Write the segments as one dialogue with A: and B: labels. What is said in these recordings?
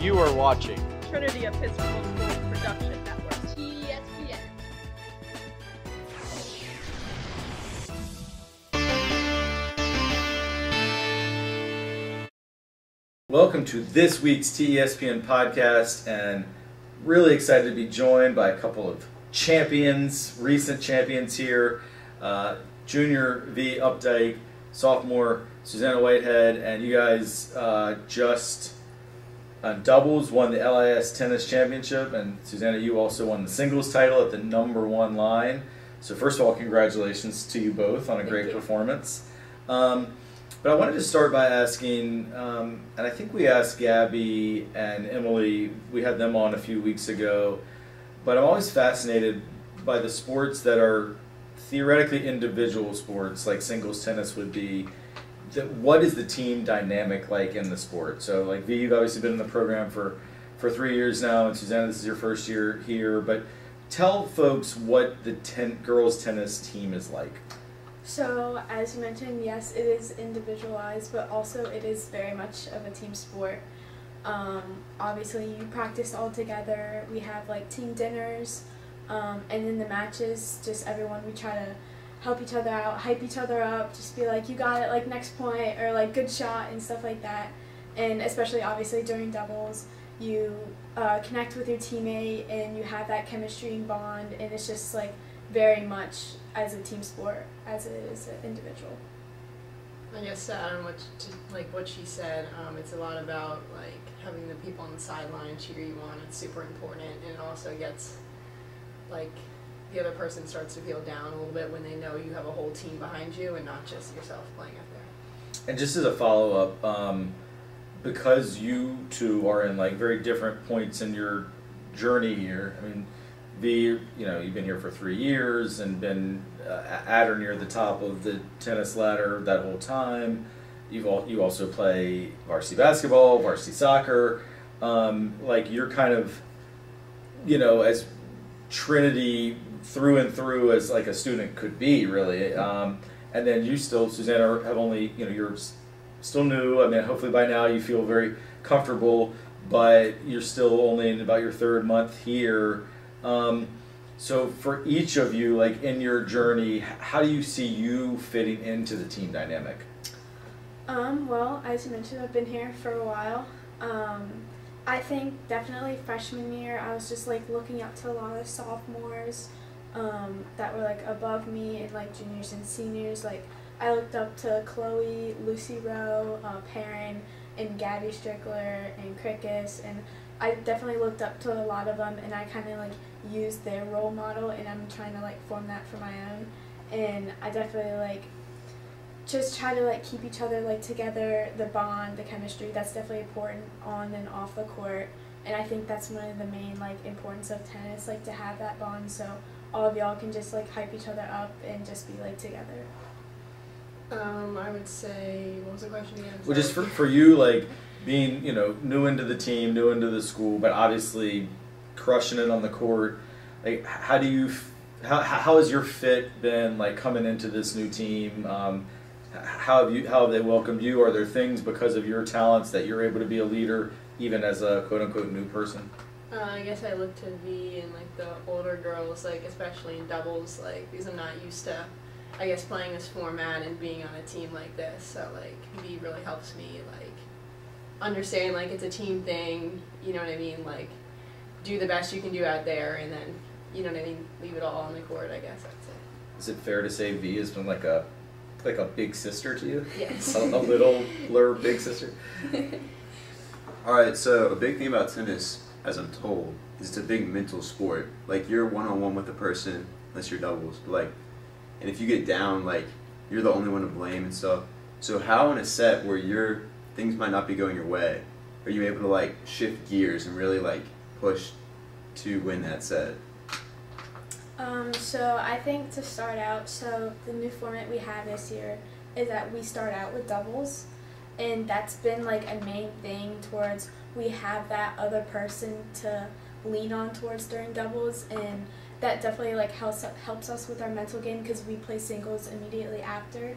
A: You are watching
B: Trinity Episcopal School Production Network. TESPN.
C: Welcome to this week's TESPN Podcast, and really excited to be joined by a couple of champions, recent champions here. Junior V Updike, sophomore Susanna Whitehead, and you guys just on doubles won the LIS tennis championship, and Susanna, you also won the singles title at the #1 line. So first of all, congratulations to you both on a great performance. But I wanted to start by asking, and I think we asked Gabby and Emily, we had them on a few weeks ago, but I'm always fascinated by the sports that are theoretically individual sports, like singles tennis would be. What is the team dynamic like in the sport? So like V, you've obviously been in the program for 3 years now, and Susanna, this is your first year here, but tell folks what the girls tennis team is like.
D: So, as you mentioned, yes, it is individualized, but also it is very much of a team sport. Obviously, you practice all together. We have like team dinners, and in the matches, just everyone, we try to help each other out, hype each other up, just be like, you got it, like next point, or like good shot and stuff like that. And especially, obviously, during doubles, you connect with your teammate and you have that chemistry and bond, and it's just like very much as a team sport as it is an individual.
E: I guess to add on what she said, it's a lot about like having the people on the sideline cheer you on. It's super important, and it also gets like the other person starts to feel down a little bit when they know you have a whole team behind you and not just yourself playing up there.
C: And just as a follow-up, because you two are in like very different points in your journey here, I mean, V, you've been here for 3 years and been at or near the top of the tennis ladder that whole time. You also play varsity basketball, varsity soccer. Like you're kind of, as Trinity through and through as like a student could be, really. And then you still, Susanna, have only, you're still new. I mean, hopefully by now you feel very comfortable, but you're still only in about your 3rd month here. So for each of you, like in your journey, how do you see you fitting into the team dynamic?
D: Well, as you mentioned, I've been here for a while. I think definitely freshman year, I was just like looking up to a lot of sophomores that were like above me, and like juniors and seniors. Like I looked up to Chloe, Lucy Rowe, Perrin, and Gabby Strickler, and Crickus, and I definitely looked up to a lot of them, and I kind of like used their role model, and I'm trying to like form that for my own. And I definitely like just try to like keep each other like together, the bond, the chemistry. That's definitely important on and off the court, and I think that's one of the main like importance of tennis, like to have that bond, so all of y'all can just like hype each other up and just be like together.
E: I would say, what was the question again?
C: Well, just for you, like being new into the team, new into the school, but obviously crushing it on the court. Like how has your fit been like coming into this new team? How have they welcomed you? Are there things because of your talents that you're able to be a leader even as a quote unquote new person?
E: I guess I look to V and like the older girls, like especially in doubles, like because I'm not used to, I guess, playing this format and being on a team like this. So like V really helps me like understand like it's a team thing. You know what I mean? Like do the best you can do out there, and then leave it all on the court. I guess that's it.
C: Is it fair to say V has been like a big sister to you?
E: Yes.
C: a littler big sister.
F: All right. So a big thing about tennis, as I'm told, is it's a big mental sport. Like you're one-on-one with a person, unless you're doubles. But like, and if you get down, like you're the only one to blame and stuff. So how in a set where things might not be going your way, are you able to like shift gears and really like push to win that set?
D: So I think to start out, so the new format we have this year is that we start out with doubles, and that's been like a main thing towards we have that other person to lean on towards during doubles, and that definitely like helps us with our mental game because we play singles immediately after.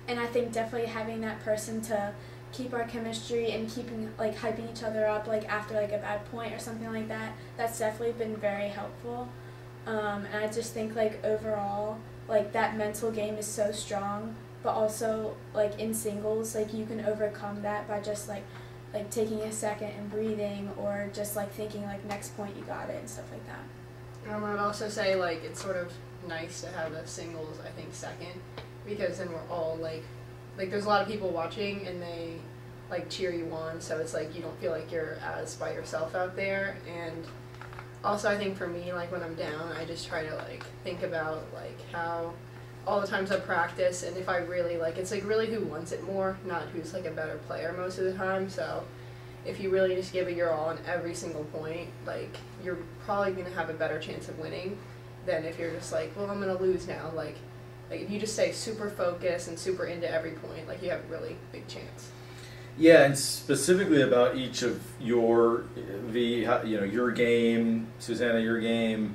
D: And I think definitely having that person to keep our chemistry and keeping like hyping each other up like after like a bad point or something like that. That's definitely been very helpful. And I just think like overall like that mental game is so strong, but also like in singles like you can overcome that by just like taking a second and breathing, or just like thinking like next point you got it and stuff like that.
E: I would also say like it's sort of nice to have the singles I think second, because then we're all like there's a lot of people watching and they like cheer you on, so it's like you don't feel like you're as by yourself out there. And also I think for me, like when I'm down, I just try to like think about like how all the times I practice, and if I really like, it's like really who wants it more, not who's like a better player most of the time. So if you really just give it your all on every single point, like you're probably going to have a better chance of winning than if you're just like, well, I'm going to lose now. Like if you just stay super focused and super into every point, like you have a really big chance.
C: Yeah, and specifically about each of your your game, Susanna, your game,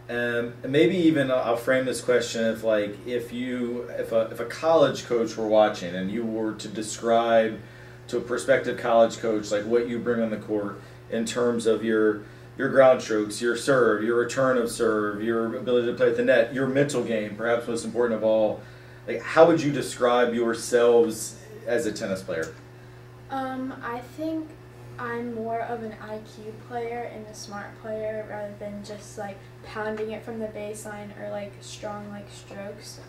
C: and maybe even I'll frame this question of like if a college coach were watching and you were to describe to a prospective college coach like what you bring on the court in terms of your ground strokes, your serve, your return of serve, your ability to play at the net, your mental game, perhaps most important of all, like how would you describe yourselves as a tennis player?
D: I think I'm more of an IQ player and a smart player rather than just like pounding it from the baseline or like strong like strokes.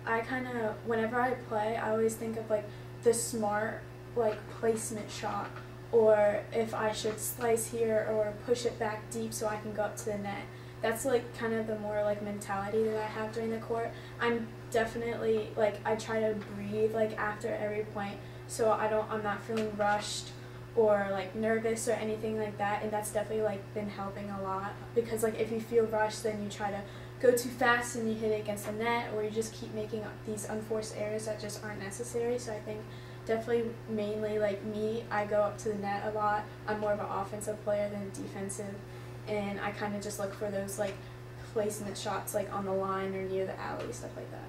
D: I kind of, whenever I play, I always think of like the smart like placement shot, or if I should slice here or push it back deep so I can go up to the net. That's like kind of the more like mentality that I have during the court. I'm definitely like I try to breathe like after every point, so I'm not feeling rushed or like nervous or anything like that, and that's definitely like been helping a lot, because like if you feel rushed then you try to go too fast and you hit it against the net, or you just keep making these unforced errors that just aren't necessary. So I think definitely mainly like me, I go up to the net a lot. I'm more of an offensive player than defensive, and I kind of just look for those like placement shots like on the line or near the alley, stuff like that.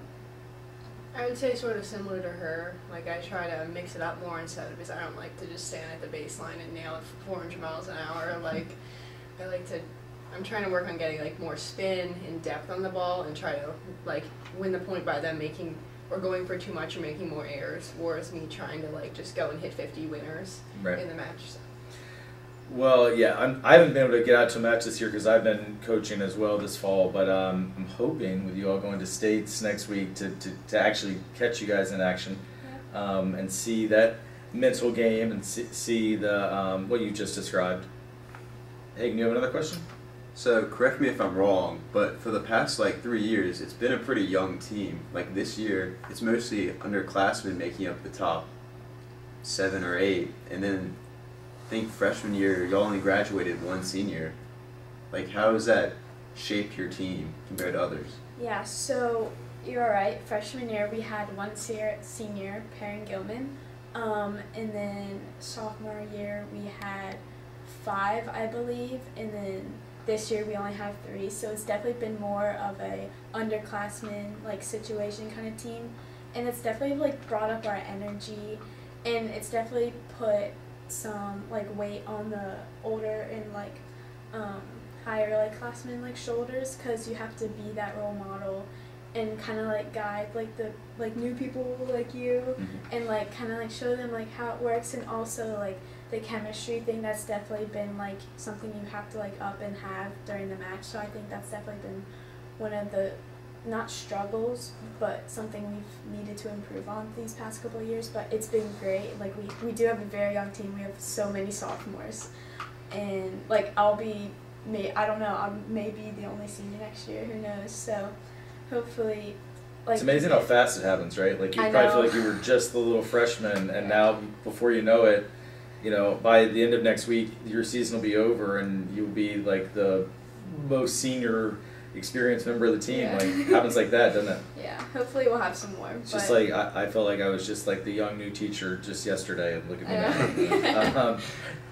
E: I would say sort of similar to her. Like I try to mix it up more instead of, because I don't like to just stand at the baseline and nail it for 400 miles an hour. Like I'm trying to work on getting like more spin and depth on the ball and try to like win the point by them making or going for too much or making more errors, whereas me trying to like just go and hit 50 winners in the match. So.
C: Well, yeah, I haven't been able to get out to a match this year because I've been coaching as well this fall, but I'm hoping with you all going to States next week to actually catch you guys in action, and see that mental game and see the what you just described. Hagen, you have another question?
F: So correct me if I'm wrong, but for the past like 3 years, it's been a pretty young team. Like this year, it's mostly underclassmen making up the top 7 or 8, and then I think freshman year, y'all only graduated 1 senior. Like, how has that shaped your team compared to others?
D: Yeah, so you're right. Freshman year, we had 1 senior, Perrin Gilman. And then sophomore year, we had 5, I believe. And then this year, we only have 3. So it's definitely been more of a underclassmen, like, situation kind of team. And it's definitely, like, brought up our energy. And it's definitely put some like weight on the older and like higher like classmen like shoulders, because you have to be that role model and kind of like guide like the like new people like you, and like kind of like show them like how it works. And also like the chemistry thing, that's definitely been like something you have to like up and have during the match. So I think that's definitely been one of the not struggles, but something we've needed to improve on these past couple of years. But it's been great. Like we do have a very young team. We have so many sophomores, and like I don't know, I may be the only senior next year. Who knows? So hopefully, like,
C: it's amazing how fast it happens, right? Like you probably feel like you were just the little freshman, and now before you know it, by the end of next week, your season will be over, and you'll be like the most senior experienced member of the team. Like happens like that, doesn't it?
D: Yeah, hopefully we'll have some more.
C: It's just like I felt like I was just like the young new teacher just yesterday, and look at me now.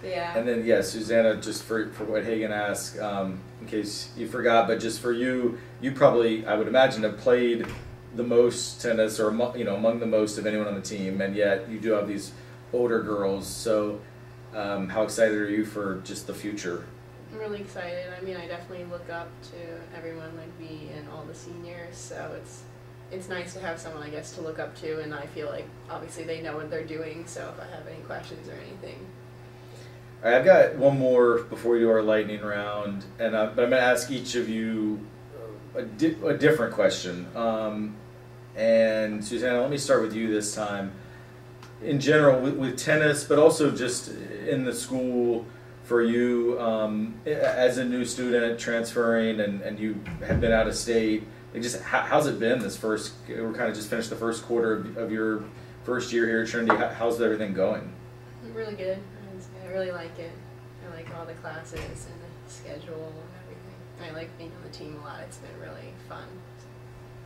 D: Yeah.
C: And then Susanna, just for what Hagen asked, in case you forgot, but just for you probably, I would imagine, have played the most tennis, or among the most of anyone on the team, and yet you do have these older girls. So how excited are you for just the future?
E: I'm really excited. I mean, I definitely look up to everyone like V and all the seniors, so it's nice to have someone, I guess, to look up to, and I feel like obviously they know what they're doing, so if I have any questions or anything.
C: All right, I've got one more before we do our lightning round, but I'm going to ask each of you a different question. And Susanna, let me start with you this time. In general, with tennis, but also just in the school for you, as a new student transferring, and you have been out of state, like just how's it been this first? We're kind of just finished the first quarter of your first year here at Trinity. How's everything going?
E: Really good. I really like it. I like all the classes and the schedule and everything. I like being on the team a lot. It's been really fun.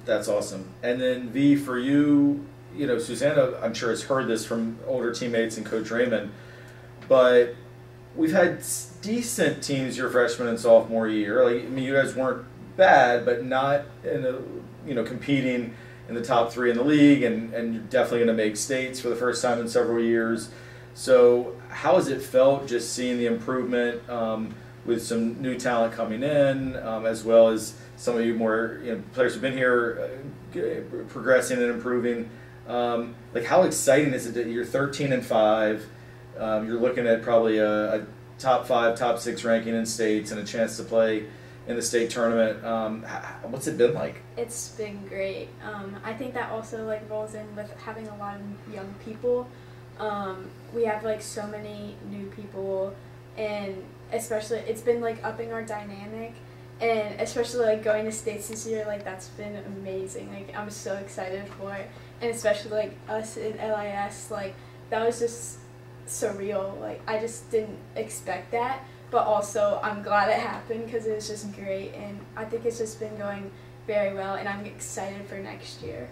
C: That's awesome. And then V, for you, you know, Susanna, I'm sure has heard this from older teammates and Coach Raymond, but we've had decent teams your freshman and sophomore year. Like, I mean, you guys weren't bad, but not competing in the top 3 in the league, and you're definitely going to make states for the first time in several years. So how has it felt just seeing the improvement with some new talent coming in, as well as some of you more players who've been here progressing and improving? Like, how exciting is it that you're 13-5? You're looking at probably a top 5, top 6 ranking in states and a chance to play in the state tournament. What's it been like?
D: It's been great. I think that also like rolls in with having a lot of young people. We have like so many new people, and especially it's been like upping our dynamic, and especially like going to states this year, like that's been amazing. Like I'm so excited for it, and especially like us in LIS, like that was just surreal. Like I just didn't expect that, but also I'm glad it happened because it was just great, and I think it's just been going very well, and I'm excited for next year.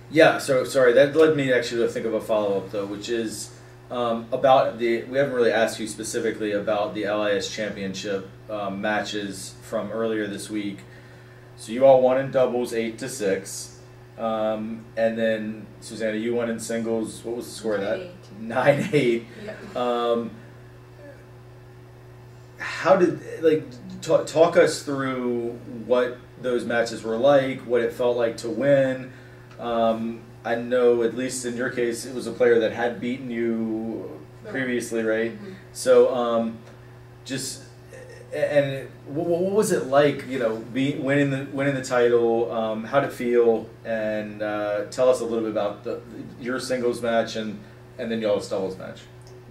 C: Yeah, so sorry, that led me actually to think of a follow-up though, which is about we haven't really asked you specifically about the LIS championship matches from earlier this week. So you all won in doubles 8-6, and then Susanna, you won in singles. What was the score of that? 9-8.
E: Yep.
C: How did talk us through what those matches were like, what it felt like to win? I know, at least in your case, it was a player that had beaten you previously, right?
E: Mm-hmm.
C: So, what was it like, winning the title? How did it feel? And tell us a little bit about your singles match and then y'all's doubles match.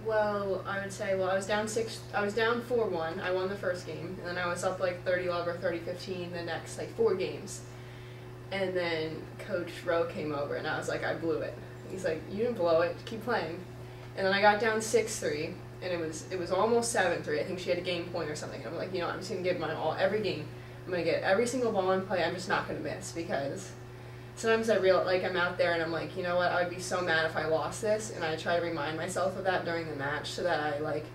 E: Well, I would say, I was down 4-1. I won the first game, and then I was up like 30-love or 30-15 the next like 4 games. And then Coach Rowe came over, and I was like, I blew it. He's like, you didn't blow it, keep playing. And then I got down 6-3, and it was almost 7-3. I think she had a game point or something. I'm like, I'm just going to give my all every game. I'm going to get every single ball in play. I'm just not going to miss, because sometimes I'm out there and I'm like, you know what, I would be so mad if I lost this, and I try to remind myself of that during the match so that I like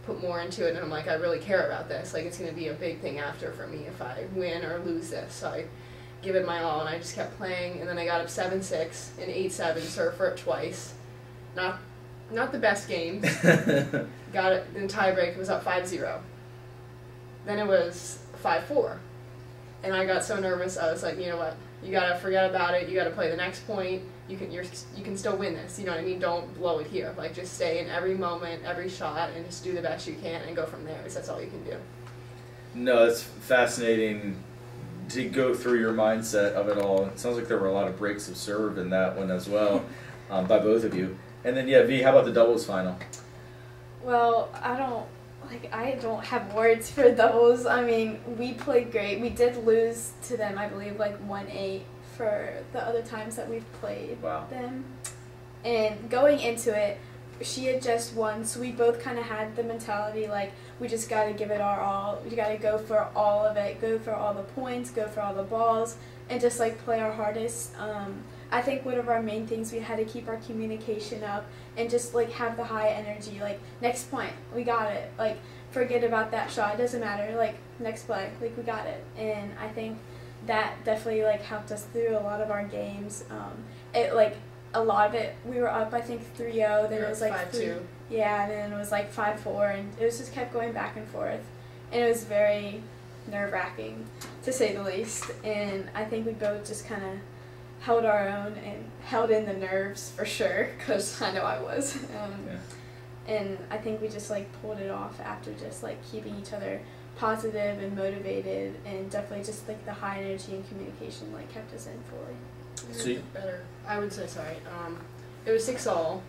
E: put more into it, and I'm like, I really care about this. Like, it's going to be a big thing after for me if I win or lose this. So I give it my all, and I just kept playing, and then I got up 7-6 and 8-7, served for it twice. Not the best game. Got it in tiebreak. It was up 5-0. Then it was 5-4, and I got so nervous. I was like, you know what? You gotta forget about it. You gotta play the next point. You can still win this. You know what I mean? Don't blow it here. Like, just stay in every moment, every shot, and just do the best you can, and go from there. Because that's all you can do.
C: No, it's fascinating to go through your mindset of it all. It sounds like there were a lot of breaks of serve in that one as well, by both of you. And then V, how about the doubles final?
D: Well, I don't have words for doubles. I mean, we played great. We did lose to them, I believe, like 1-8 for the other times that we've played them. And going into it, she had just won, so we both kind of had the mentality like, we just got to give it our all. We got to go for all of it, go for all the points, go for all the balls, and just like play our hardest. I think one of our main things, we had to keep our communication up and just like have the high energy. Like, next point, we got it. Like, forget about that shot. It doesn't matter. Like, next play, like, we got it. And I think that definitely like helped us through a lot of our games. It like a lot of it, we were up, I think, 3-0, then it was like
E: 5-2.
D: Yeah, and then it was like 5-4, and it was just kept going back and forth. And it was very nerve-wracking, to say the least. And I think we both just kind of held our own and held in the nerves for sure, because I know I was. And I think we just like pulled it off after just like keeping each other positive and motivated, and definitely just like the high energy and communication like kept us in fully.
C: So you-
E: Better. I would say sorry. It was 6-all,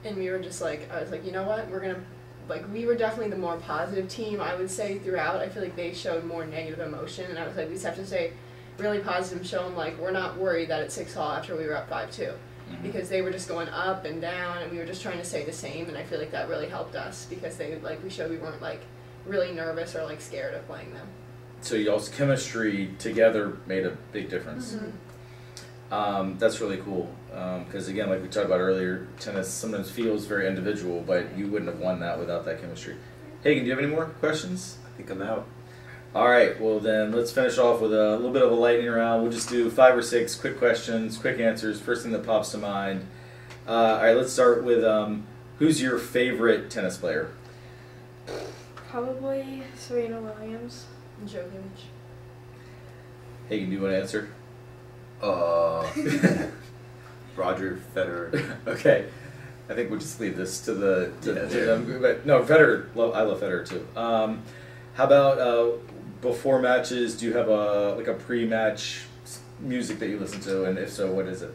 E: and we were just like, I was like, you know what, we're gonna, like, we were definitely the more positive team, I would say, throughout. I feel like they showed more negative emotion, and I was like, we just have to stay really positive and show them like we're not worried that it's 6-all after we were up 5-2. Because they were just going up and down, and we were just trying to stay the same, and I feel like that really helped us because they we showed we weren't like really nervous or like scared of playing them.
C: So y'all's chemistry together made a big difference. That's really cool because again, like we talked about earlier, tennis sometimes feels very individual, but you wouldn't have won that without that chemistry. Hagen, do you have any more questions?
F: I think I'm out.
C: All right, well then let's finish off with a little bit of a lightning round. We'll just do 5 or 6 quick questions, quick answers, first thing that pops to mind. All right, let's start with who's your favorite tennis player?
D: Probably Serena Williams.
E: And Djokovic.
C: Hagen, do you want to answer?
F: Roger Federer.
C: Okay, I think we'll just leave this to them. But no, Federer. I love Federer too. How about before matches? Do you have a pre-match music that you listen to, and if so, what is it?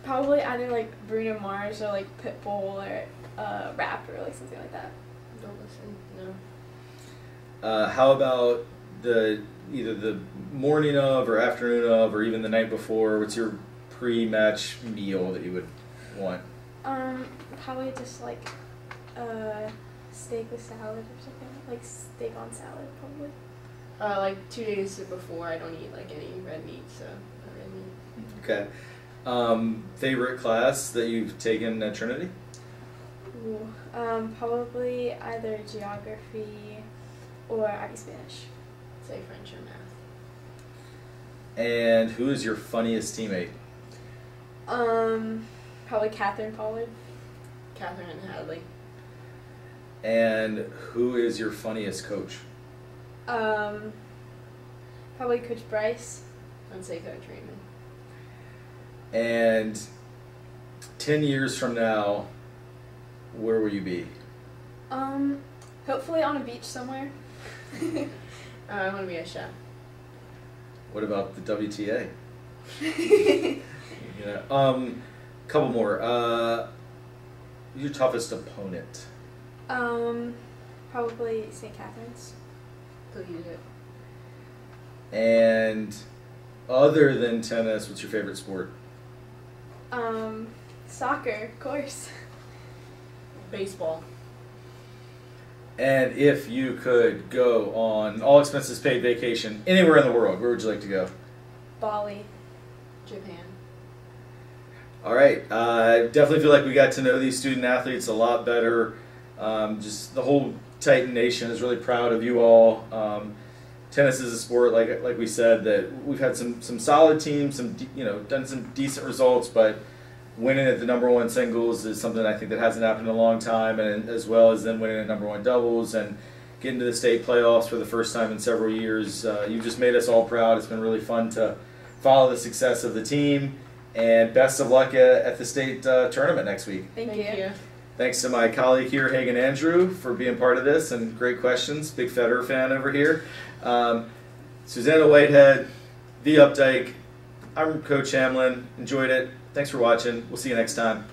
D: Probably either like Bruno Mars or like Pitbull or rap or like something like that.
E: Don't listen. No.
C: How about either the morning of or afternoon of or even the night before? What's your pre-match meal that you would want?
D: Probably just like steak with salad or something. Like steak on salad, probably.
E: Like 2 days before, I don't eat like any red meat, so not red meat.
C: Okay. Favorite class that you've taken at Trinity?
D: Ooh, probably either geography or IB Spanish.
E: Say French or math.
C: And who is your funniest teammate?
D: Probably Catherine Pollard.
E: Catherine and Hadley.
C: And who is your funniest coach?
D: Probably Coach Bryce.
E: I'd say Coach Raymond.
C: And 10 years from now, where will you be?
D: Hopefully on a beach somewhere.
E: I want to be a chef.
C: What about the WTA? Couple more. Who's your toughest opponent?
D: Probably St. Catherine's.
E: Believe it.
C: And other than tennis, what's your favorite sport?
D: Soccer, of course.
E: Baseball.
C: And if you could go on all expenses paid vacation anywhere in the world, where would you like to go?
D: Bali.
E: Japan.
C: All right. I definitely feel like we got to know these student athletes a lot better. Just the whole Titan Nation is really proud of you all. Tennis is a sport, like we said, that we've had some solid teams, done some decent results, but winning at the #1 singles is something I think that hasn't happened in a long time, and as well as then winning at #1 doubles and getting to the state playoffs for the first time in several years. You've just made us all proud. It's been really fun to follow the success of the team, and best of luck at the state tournament next week.
D: Thank you.
C: Thanks to my colleague here, Hagen Andrew, for being part of this, and great questions. Big Federer fan over here. Susanna, Whitehead, the Updike. I'm Coach Hamlin. Enjoyed it. Thanks for watching. We'll see you next time.